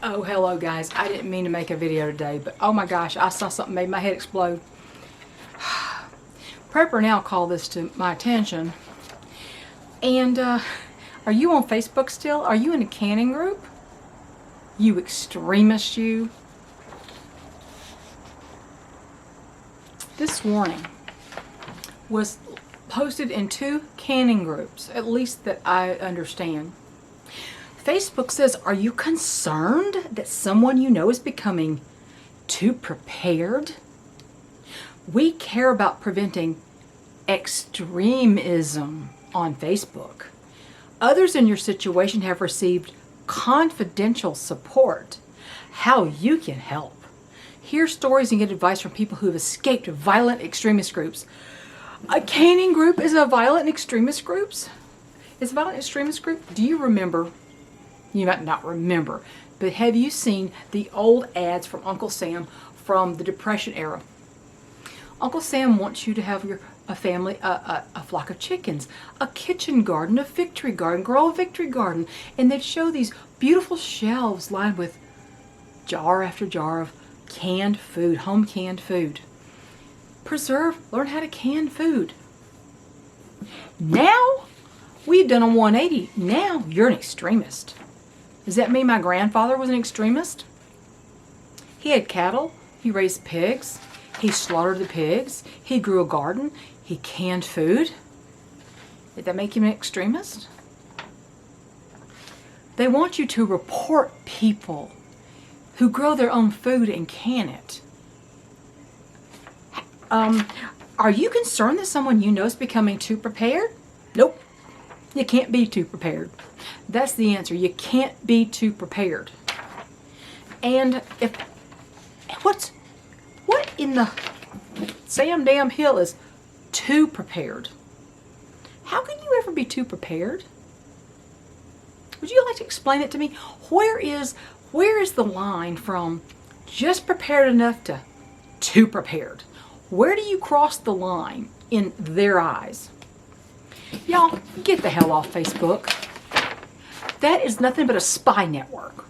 Oh, hello guys. I didn't mean to make a video today, but oh my gosh, I saw something made my head explode. Prepper Now called this to my attention. And are you on Facebook still? Are you in a canning group? You extremist, you. This warning was posted in 2 canning groups, at least that I understand. Facebook says, are you concerned that someone you know is becoming too prepared? We care about preventing extremism on Facebook. Others in your situation have received confidential support. How you can help. Hear stories and get advice from people who have escaped violent extremist groups. A canning group is a violent extremist group? Is a violent extremist group? Do you remember? You might not remember, but have you seen the old ads from Uncle Sam from the Depression era? Uncle Sam wants you to have a family, a flock of chickens, a kitchen garden, a victory garden, grow a victory garden, and they'd show these beautiful shelves lined with jar after jar of canned food, home canned food. Preserve, learn how to can food. Now, we've done a 180. Now, you're an extremist. Does that mean my grandfather was an extremist? He had cattle, he raised pigs, he slaughtered the pigs, he grew a garden, he canned food. Did that make him an extremist? They want you to report people who grow their own food and can it. Are you concerned that someone you know is becoming too prepared? Nope. You can't be too prepared. That's the answer. You can't be too prepared. And what in the Sam damn hill is too prepared? How can you ever be too prepared? Would you like to explain it to me? Where is the line from just prepared enough to too prepared? Where do you cross the line in their eyes? Y'all, get the hell off Facebook. That is nothing but a spy network.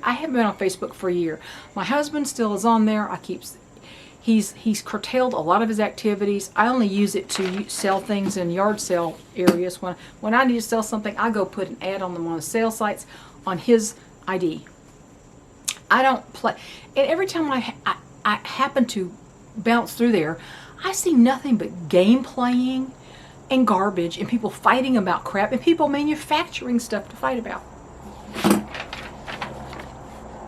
I haven't been on Facebook for a year. My husband still is on there. He's curtailed a lot of his activities. I only use it to sell things in yard sale areas. When I need to sell something, I go put an ad on one of the sale sites on his ID. I don't play. And every time I happen to bounce through there, I see nothing but game playing and garbage and people fighting about crap and people manufacturing stuff to fight about.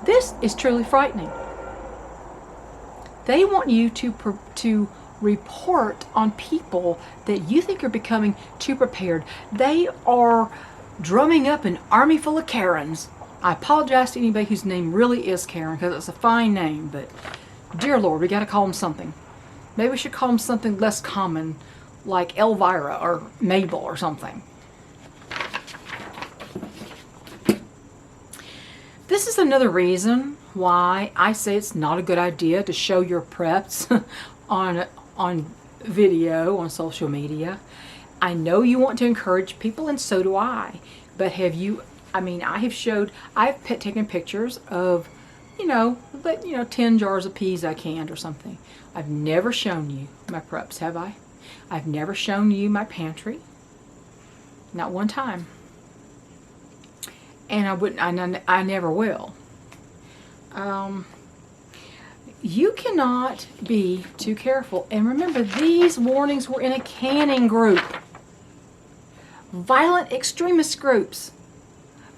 This is truly frightening. They want you to report on people that you think are becoming too prepared. They are drumming up an army full of Karens. I apologize to anybody whose name really is Karen because it's a fine name, but dear Lord, we got to call them something. Maybe we should call them something less common, like Elvira or Mabel or something. This is another reason why I say it's not a good idea to show your preps on video, on social media. I know you want to encourage people, and so do I. But I've taken pictures of, 10 jars of peas I canned or something. I've never shown you my preps, have I? I've never shown you my pantry. Not one time. And I never will. You cannot be too careful. And remember, these warnings were in a canning group. Violent extremist groups.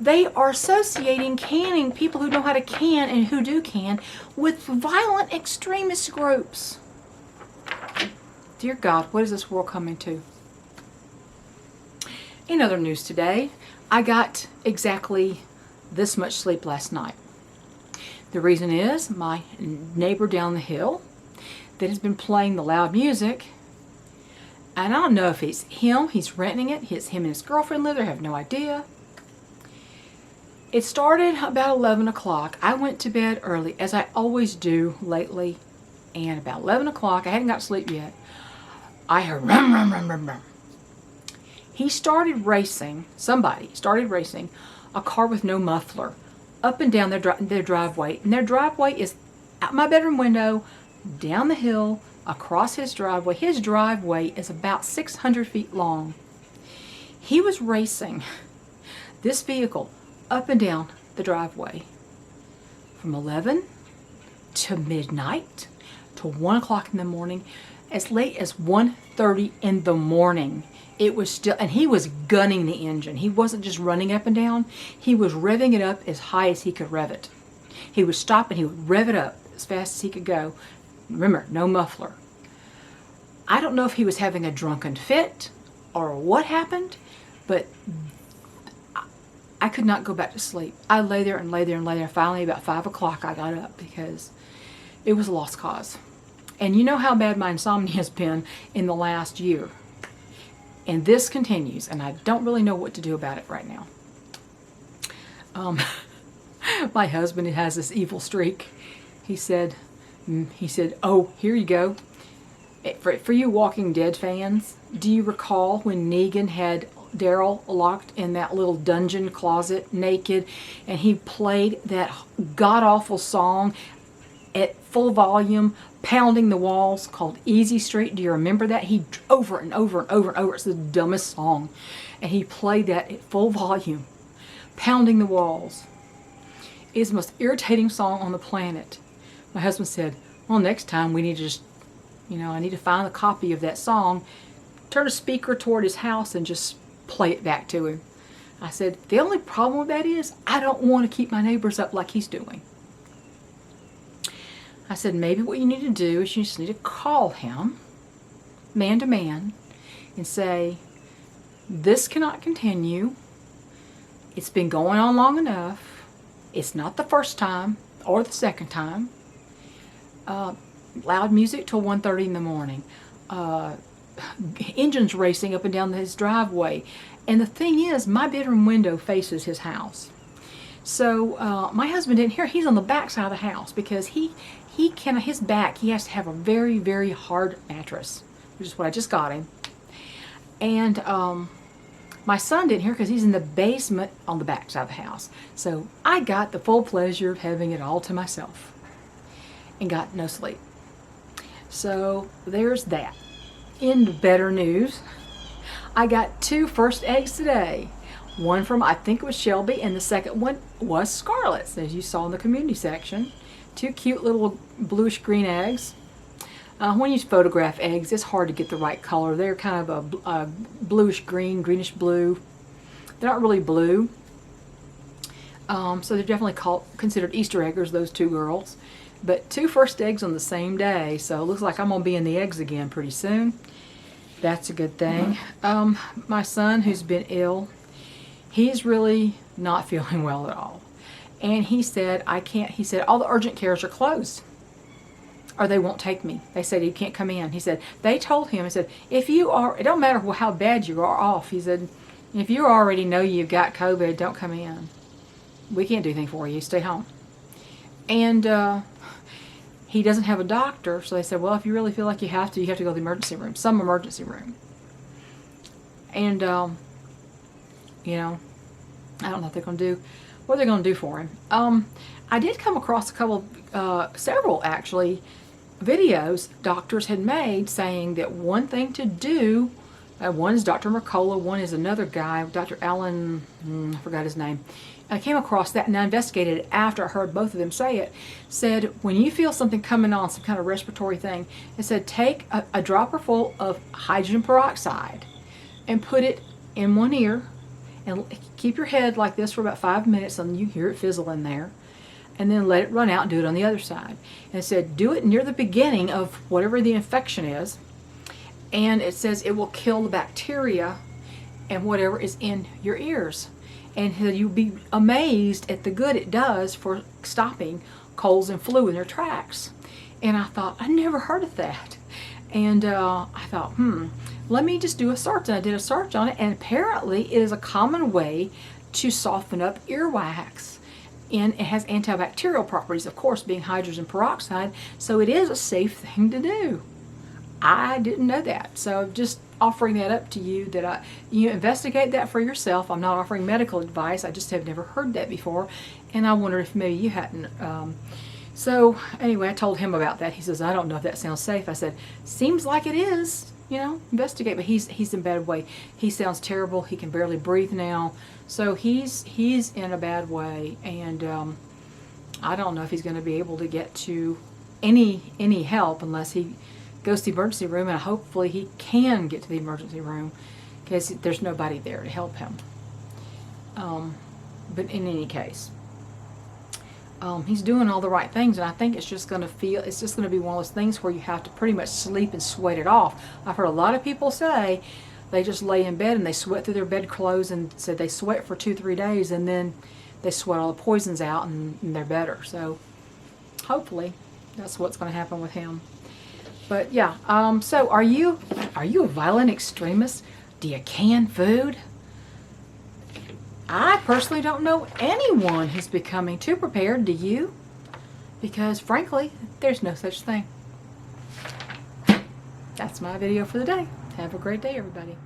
They are associating canning, people who know how to can and who do can, with violent extremist groups. Dear God, what is this world coming to? In other news today, I got exactly this much sleep last night. The reason is my neighbor down the hill that has been playing the loud music, and I don't know if it's him, he's renting it, him and his girlfriend live there, I have no idea. It started about 11 o'clock. I went to bed early, as I always do lately, and about 11 o'clock, I hadn't got to sleep yet, I heard rum, rum, rum, rum, rum. Somebody started racing a car with no muffler up and down their driveway. And their driveway is out my bedroom window, down the hill, across his driveway. His driveway is about 600 feet long. He was racing this vehicle up and down the driveway from 11 to midnight to 1 o'clock in the morning, as late as 1:30 in the morning. It was still, and he was gunning the engine. He wasn't just running up and down. He was revving it up as high as he could rev it. He would stop and he would rev it up as fast as he could go. Remember, no muffler. I don't know if he was having a drunken fit or what happened, but I could not go back to sleep. I lay there and lay there and lay there. Finally, about 5 o'clock, I got up because it was a lost cause. And you know how bad my insomnia has been in the last year. And this continues, and I don't really know what to do about it right now. My husband has this evil streak. He said, oh, here you go. For you Walking Dead fans, do you recall when Negan had Daryl locked in that little dungeon closet naked, and he played that god-awful song at full volume, pounding the walls, called Easy Street? Do you remember that? He over and over and over and over. It's the dumbest song. And he played that at full volume, pounding the walls. It's the most irritating song on the planet. My husband said, well, next time we need to just, I need to find a copy of that song, turn a speaker toward his house and just play it back to him. I said, the only problem with that is I don't want to keep my neighbors up like he's doing. I said, maybe what you need to do is you just need to call him, man to man, and say, this cannot continue. It's been going on long enough. It's not the first time or the second time. Loud music till 1:30 in the morning. Engines racing up and down his driveway. And the thing is, my bedroom window faces his house. So my husband didn't hear. He's on the back side of the house because he has to have a very, very hard mattress, which is what I just got him. And my son didn't hear because he's in the basement on the back side of the house. So I got the full pleasure of having it all to myself and got no sleep. So there's that. In better news, I got 2 first eggs today. One from, I think it was Shelby, and the second one was Scarlett's, as you saw in the community section. 2 cute little bluish green eggs. When you photograph eggs, it's hard to get the right color. They're kind of a bluish green, greenish blue. They're not really blue. So they're definitely considered Easter eggers, those 2 girls. But 2 first eggs on the same day, so it looks like I'm going to be in the eggs again pretty soon. That's a good thing. My son, who's been ill, he's really not feeling well at all. And he said, he said, all the urgent cares are closed. Or they won't take me. They said, you can't come in. He said, they told him, he said, if you are, it don't matter how bad you are off. He said, if you already know you've got COVID, don't come in. We can't do anything for you. Stay home. And he doesn't have a doctor, so they said, well, if you really feel like you have to go to the emergency room, some emergency room. And, I don't know what they're going to do. What they're going to do for him. I did come across several actually, videos doctors had made saying that one thing to do, one is Dr. Mercola, one is another guy, Dr. Alan, I forgot his name. I came across that and I investigated it after I heard both of them say it. Said, when you feel something coming on, some kind of respiratory thing, it said take a dropper full of hydrogen peroxide and put it in one ear and keep your head like this for about 5 minutes and you hear it fizzle in there. And then let it run out and do it on the other side. And it said, do it near the beginning of whatever the infection is. And it says it will kill the bacteria and whatever is in your ears. And you'll be amazed at the good it does for stopping colds and flu in their tracks. And I thought, I never heard of that. And I thought, let me just do a search. And I did a search on it. And apparently it is a common way to soften up earwax. And it has antibacterial properties, of course, being hydrogen peroxide. So it is a safe thing to do. I didn't know that. So just offering that up to you, that you investigate that for yourself. I'm not offering medical advice. I just have never heard that before, and I wonder if maybe you hadn't. So anyway, I told him about that. He says, I don't know if that sounds safe. I said, seems like it is. You know, investigate. But he's in a bad way. He sounds terrible. He can barely breathe now. So he's in a bad way, and I don't know if he's going to be able to get to any help unless he goes to the emergency room, and hopefully he can get to the emergency room because there's nobody there to help him. But in any case, he's doing all the right things, and I think it's just going to be one of those things where you have to pretty much sleep and sweat it off. I've heard a lot of people say they just lay in bed and they sweat through their bedclothes, and said they sweat for 2-3 days, and then they sweat all the poisons out, and they're better. So hopefully that's what's going to happen with him. But yeah, so are you a violent extremist? Do you can food? I personally don't know anyone who's becoming too prepared. Do you? Because frankly, there's no such thing. That's my video for the day. Have a great day, everybody.